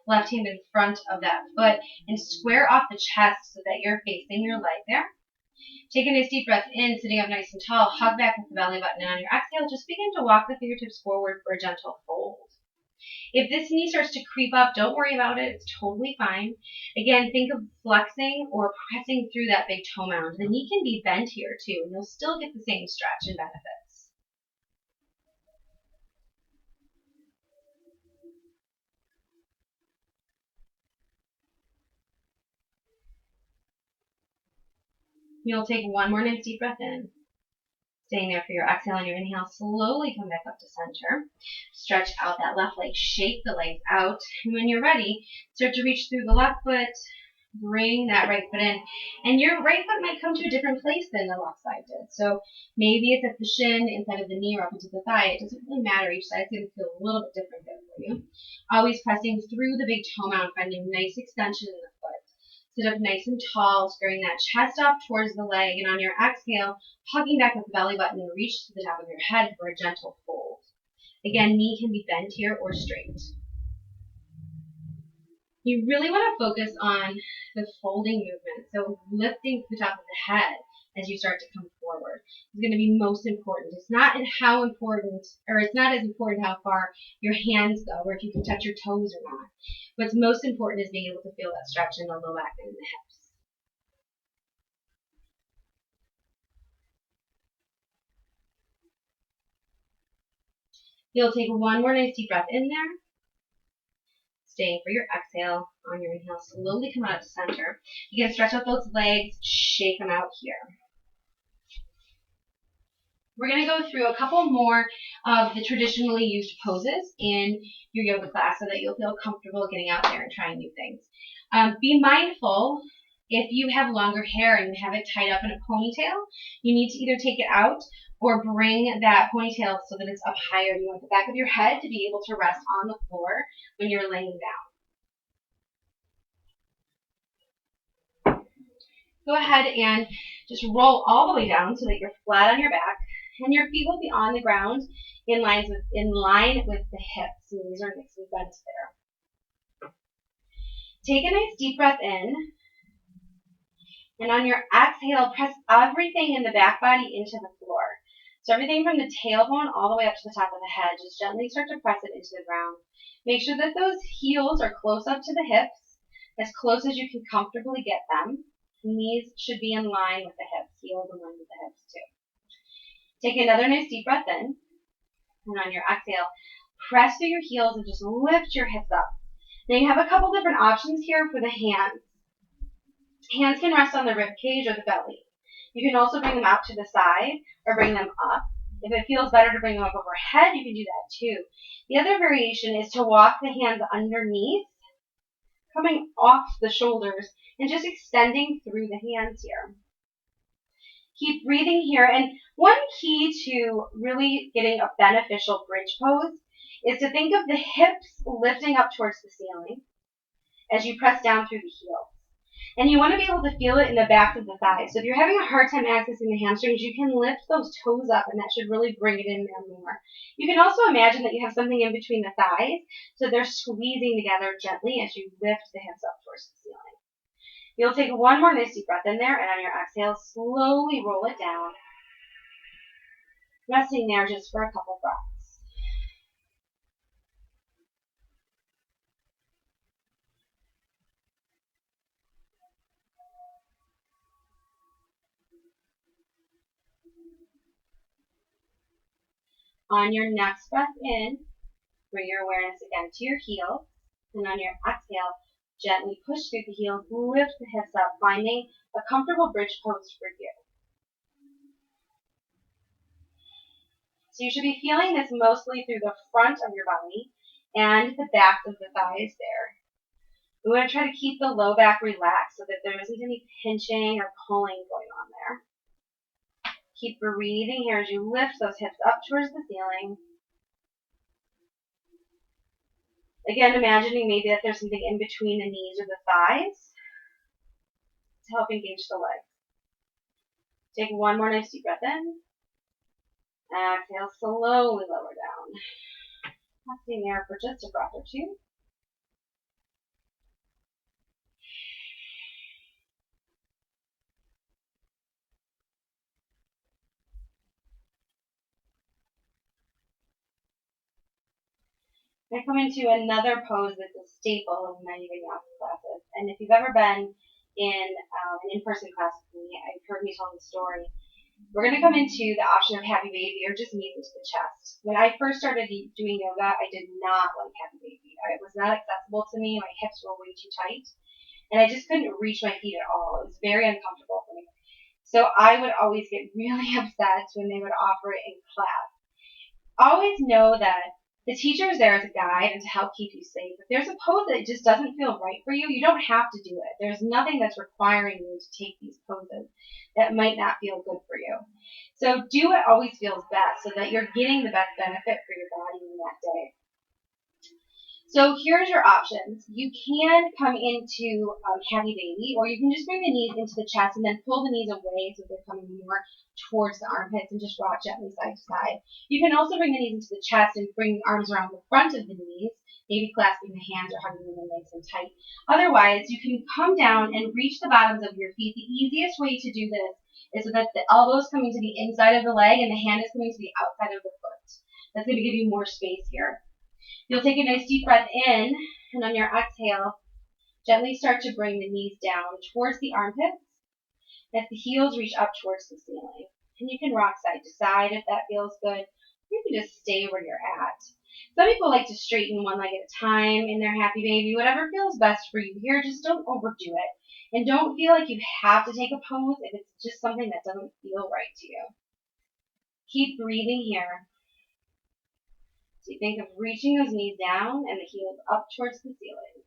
left hand in front of that foot, and square off the chest so that you're facing your leg there. Take a nice deep breath in, sitting up nice and tall. Hug back with the belly button, and on your exhale, just begin to walk the fingertips forward for a gentle fold. If this knee starts to creep up, don't worry about it. It's totally fine. Again, think of flexing or pressing through that big toe mound. The knee can be bent here too, and you'll still get the same stretch and benefits. You'll take one more nice deep breath in. Staying there for your exhale and your inhale. Slowly come back up to center. Stretch out that left leg. Shake the legs out. And when you're ready, start to reach through the left foot. Bring that right foot in. And your right foot might come to a different place than the left side did. So maybe it's at the shin, inside of the knee, or up into the thigh. It doesn't really matter. Each side's going to feel a little bit different there for you. Always pressing through the big toe mound, finding nice extension in the foot. Sit up nice and tall, squaring that chest up towards the leg, and on your exhale, hugging back with the belly button, reach to the top of your head for a gentle fold. Again, knee can be bent here or straight. You really want to focus on the folding movement, so lifting the top of the head as you start to come forward is going to be most important. It's not how important, or it's not as important how far your hands go, or if you can touch your toes or not. What's most important is being able to feel that stretch in the low back and in the hips. You'll take one more nice deep breath in there. Staying for your exhale. On your inhale, slowly come out to center. You can stretch out those legs, shake them out here. We're going to go through a couple more of the traditionally used poses in your yoga class so that you'll feel comfortable getting out there and trying new things. Be mindful if you have longer hair and you have it tied up in a ponytail, you need to either take it out or bring that ponytail so that it's up higher. You want the back of your head to be able to rest on the floor when you're laying down. Go ahead and just roll all the way down so that you're flat on your back. And your feet will be on the ground in line with the hips. And these are nice and bent there. Take a nice deep breath in. And on your exhale, press everything in the back body into the floor. So everything from the tailbone all the way up to the top of the head. Just gently start to press it into the ground. Make sure that those heels are close up to the hips, as close as you can comfortably get them. Knees should be in line with the hips, heels in line with the hips too. Take another nice deep breath in, and on your exhale, press through your heels and just lift your hips up. Now you have a couple different options here for the hands. Hands can rest on the rib cage or the belly. You can also bring them out to the side or bring them up. If it feels better to bring them up overhead, you can do that too. The other variation is to walk the hands underneath, coming off the shoulders, and just extending through the hands here. Keep breathing here. And one key to really getting a beneficial bridge pose is to think of the hips lifting up towards the ceiling as you press down through the heels. And you want to be able to feel it in the back of the thighs. So if you're having a hard time accessing the hamstrings, you can lift those toes up, and that should really bring it in there more. You can also imagine that you have something in between the thighs, so they're squeezing together gently as you lift the hips up towards the ceiling. You'll take one more nice deep breath in there, and on your exhale, slowly roll it down, resting there just for a couple breaths. On your next breath in, bring your awareness again to your heels, and on your exhale, gently push through the heels, lift the hips up, finding a comfortable bridge pose for you. So you should be feeling this mostly through the front of your body and the back of the thighs there. We want to try to keep the low back relaxed so that there isn't any pinching or pulling going on there. Keep breathing here as you lift those hips up towards the ceiling. Again, imagining maybe that there's something in between the knees or the thighs to help engage the legs. Take one more nice deep breath in. Exhale, slowly lower down. Resting there for just a breath or two. I come into another pose that's a staple of many vinyasa classes. And if you've ever been in an in-person class with me, I've heard me tell the story. We're going to come into the option of Happy Baby or just knees into the chest. When I first started doing yoga, I did not like Happy Baby. It was not accessible to me. My hips were way too tight. And I just couldn't reach my feet at all. It was very uncomfortable for me. So I would always get really upset when they would offer it in class. Always know that the teacher is there as a guide and to help keep you safe. If there's a pose that just doesn't feel right for you, you don't have to do it. There's nothing that's requiring you to take these poses that might not feel good for you. So do what always feels best so that you're getting the best benefit for your body in that day. So here's your options. You can come into Happy Baby, or you can just bring the knees into the chest and then pull the knees away so they're coming more towards the armpits and just rock gently side to side. You can also bring the knees into the chest and bring the arms around the front of the knees, maybe clasping the hands or hugging them nice and tight. Otherwise, you can come down and reach the bottoms of your feet. The easiest way to do this is so that the elbow is coming to the inside of the leg and the hand is coming to the outside of the foot. That's going to give you more space here. You'll take a nice deep breath in, and on your exhale, gently start to bring the knees down towards the armpits as the heels reach up towards the ceiling. And you can rock side to side if that feels good. You can just stay where you're at. Some people like to straighten one leg at a time in their Happy Baby. Whatever feels best for you here, just don't overdo it. And don't feel like you have to take a pose if it's just something that doesn't feel right to you. Keep breathing here. So you think of reaching those knees down and the heels up towards the ceiling.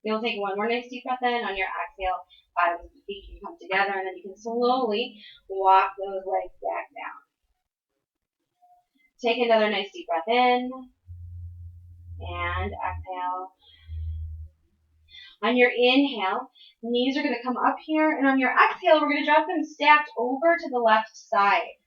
You'll take one more nice deep breath in. On your exhale, bottoms of the feet can come together, and then you can slowly walk those legs back down. Take another nice deep breath in, and exhale. On your inhale, knees are going to come up here, and on your exhale, we're going to drop them stacked over to the left side.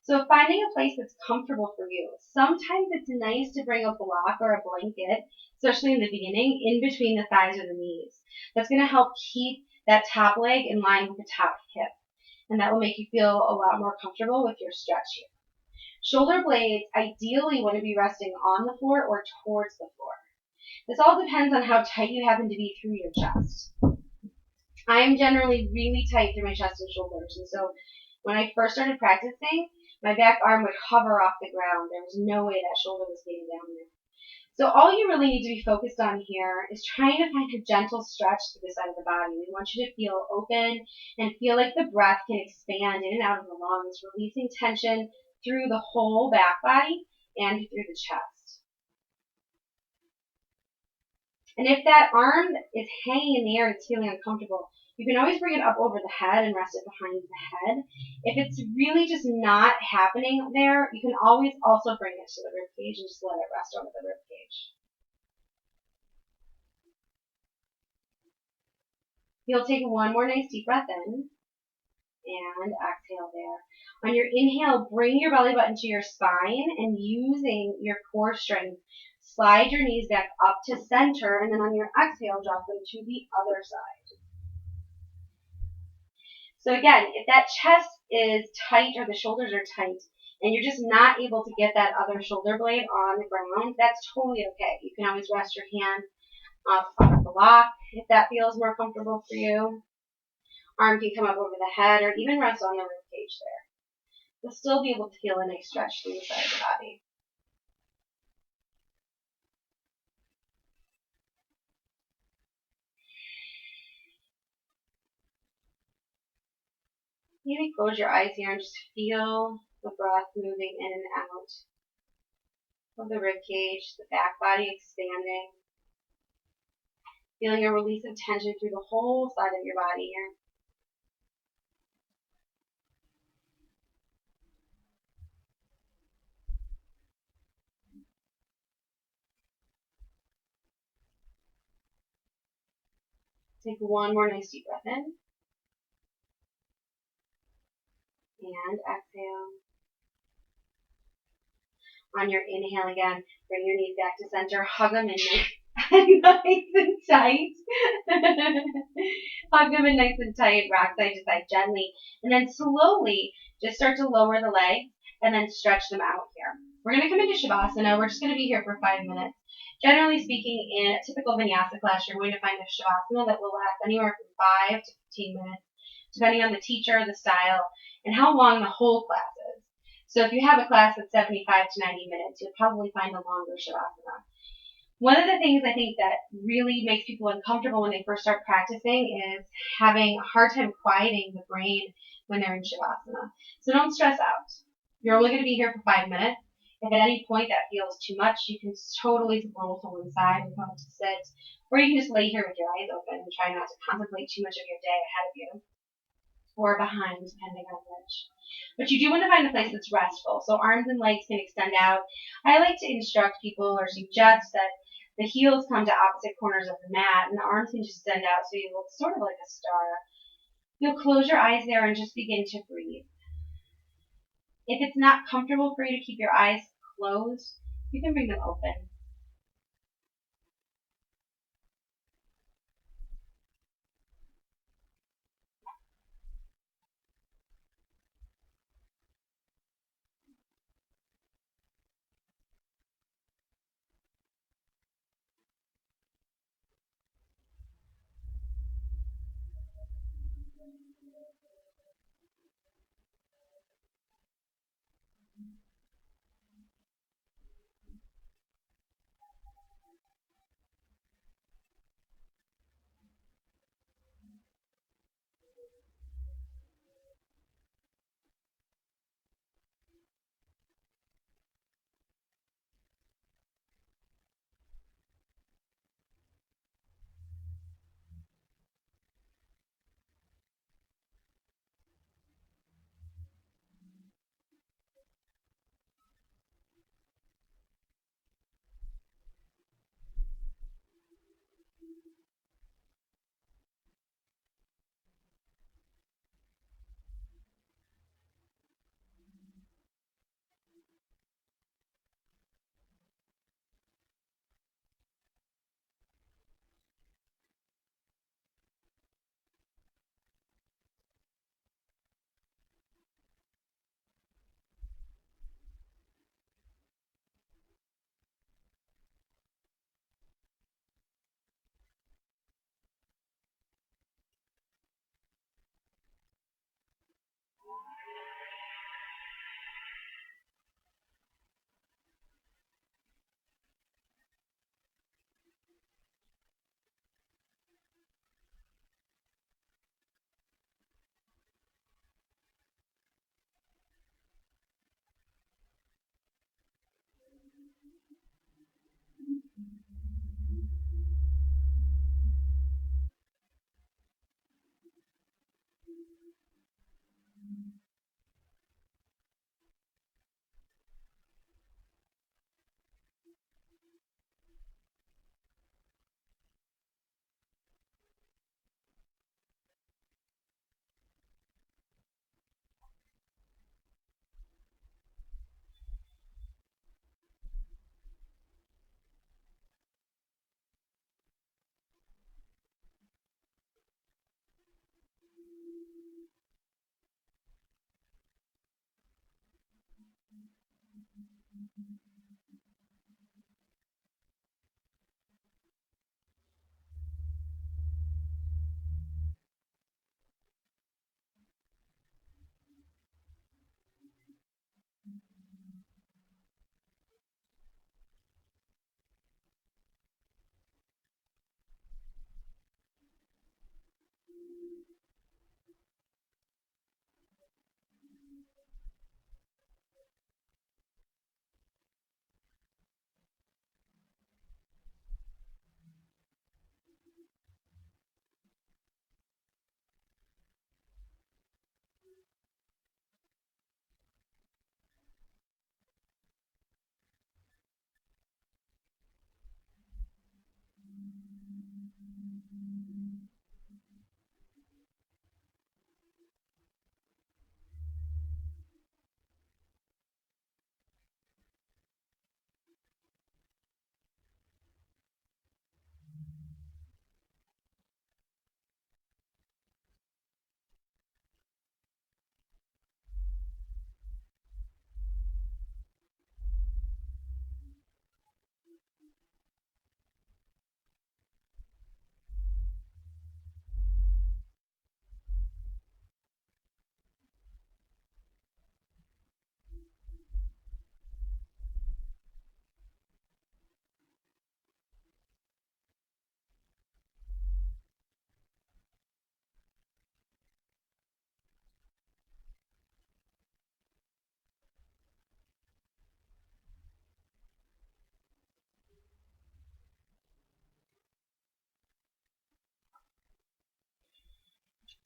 So finding a place that's comfortable for you. Sometimes it's nice to bring a block or a blanket, especially in the beginning, in between the thighs or the knees. That's going to help keep that top leg in line with the top hip, and that will make you feel a lot more comfortable with your stretch here. Shoulder blades ideally want to be resting on the floor or towards the floor. This all depends on how tight you happen to be through your chest. I'm generally really tight through my chest and shoulders, and so when I first started practicing, my back arm would hover off the ground. There was no way that shoulder was getting down there. So all you really need to be focused on here is trying to find a gentle stretch to the side of the body. We want you to feel open and feel like the breath can expand in and out of the lungs, releasing tension through the whole back body and through the chest. And if that arm is hanging in the air and it's feeling uncomfortable, you can always bring it up over the head and rest it behind the head. If it's really just not happening there, you can always also bring it to the rib cage and just let it rest over the rib cage. You'll take one more nice deep breath in and exhale there. On your inhale, bring your belly button to your spine and using your core strength, slide your knees back up to center, and then on your exhale, drop them to the other side. So again, if that chest is tight or the shoulders are tight and you're just not able to get that other shoulder blade on the ground, that's totally okay. You can always rest your hand off the block if that feels more comfortable for you. Arm can come up over the head or even rest on the rib cage there. You'll still be able to feel a nice stretch through the side of the body. Maybe close your eyes here and just feel the breath moving in and out of the rib cage, the back body expanding. Feeling a release of tension through the whole side of your body here. Take one more nice deep breath in. And exhale. On your inhale again, bring your knees back to center. Hug them in nice and tight. Hug them in nice and tight. Rock side to side gently. And then slowly just start to lower the legs and then stretch them out here. We're going to come into Shavasana. We're just going to be here for 5 minutes. Generally speaking, in a typical vinyasa class, you're going to find a Shavasana that will last anywhere from 5 to 15 minutes, depending on the teacher, the style, and how long the whole class is. So if you have a class that's 75 to 90 minutes, you'll probably find a longer Shavasana. One of the things I think that really makes people uncomfortable when they first start practicing is having a hard time quieting the brain when they're in Shavasana. So don't stress out. You're only going to be here for 5 minutes. If at any point that feels too much, you can totally roll to one side and come up to sit. Or you can just lay here with your eyes open and try not to contemplate too much of your day ahead of you. Or behind, depending on which. But you do want to find a place that's restful, so arms and legs can extend out. I like to instruct people or suggest that the heels come to opposite corners of the mat, and the arms can just extend out so you look sort of like a star. You'll close your eyes there and just begin to breathe. If it's not comfortable for you to keep your eyes closed, you can bring them open.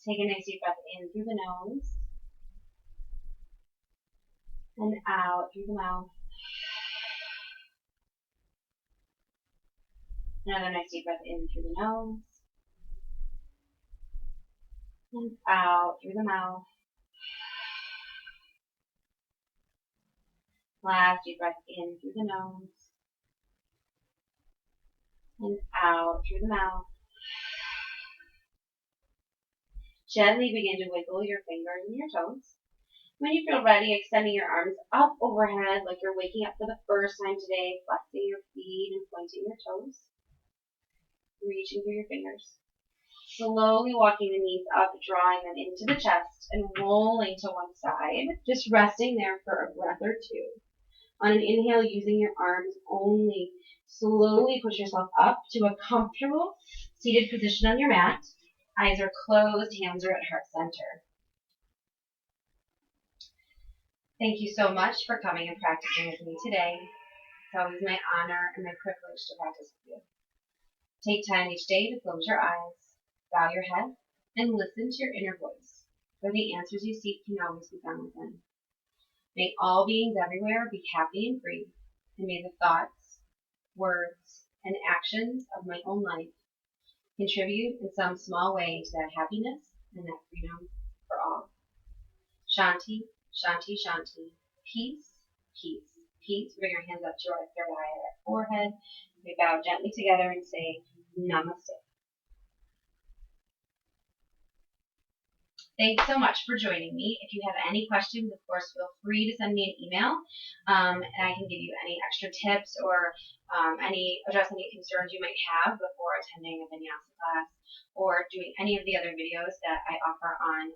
Take a nice deep breath in through the nose and out through the mouth. Another nice deep breath in through the nose and out through the mouth. Last deep breath in through the nose and out through the mouth. Gently begin to wiggle your fingers and your toes. When you feel ready, extending your arms up overhead like you're waking up for the first time today, flexing your feet and pointing your toes. Reaching through your fingers. Slowly walking the knees up, drawing them into the chest and rolling to one side. Just resting there for a breath or two. On an inhale, using your arms only, slowly push yourself up to a comfortable seated position on your mat. Eyes are closed, hands are at heart center. Thank you so much for coming and practicing with me today. It's always my honor and my privilege to practice with you. Take time each day to close your eyes, bow your head, and listen to your inner voice, for the answers you seek can always be found within. May all beings everywhere be happy and free, and may the thoughts, words, and actions of my own life contribute in some small way to that happiness and that freedom for all. Shanti, Shanti, Shanti. Peace, peace, peace. Bring your hands up to our third eye, our forehead. We bow gently together and say Namaste. Thanks so much for joining me. If you have any questions, of course, feel free to send me an email, and I can give you any extra tips or address any concerns you might have before attending a vinyasa class or doing any of the other videos that I offer on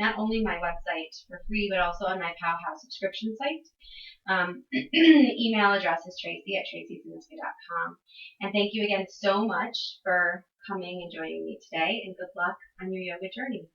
not only my website for free, but also on my Powhow subscription site. Email address is tracy@tracysiniska.com. And thank you again so much for coming and joining me today, and good luck on your yoga journey.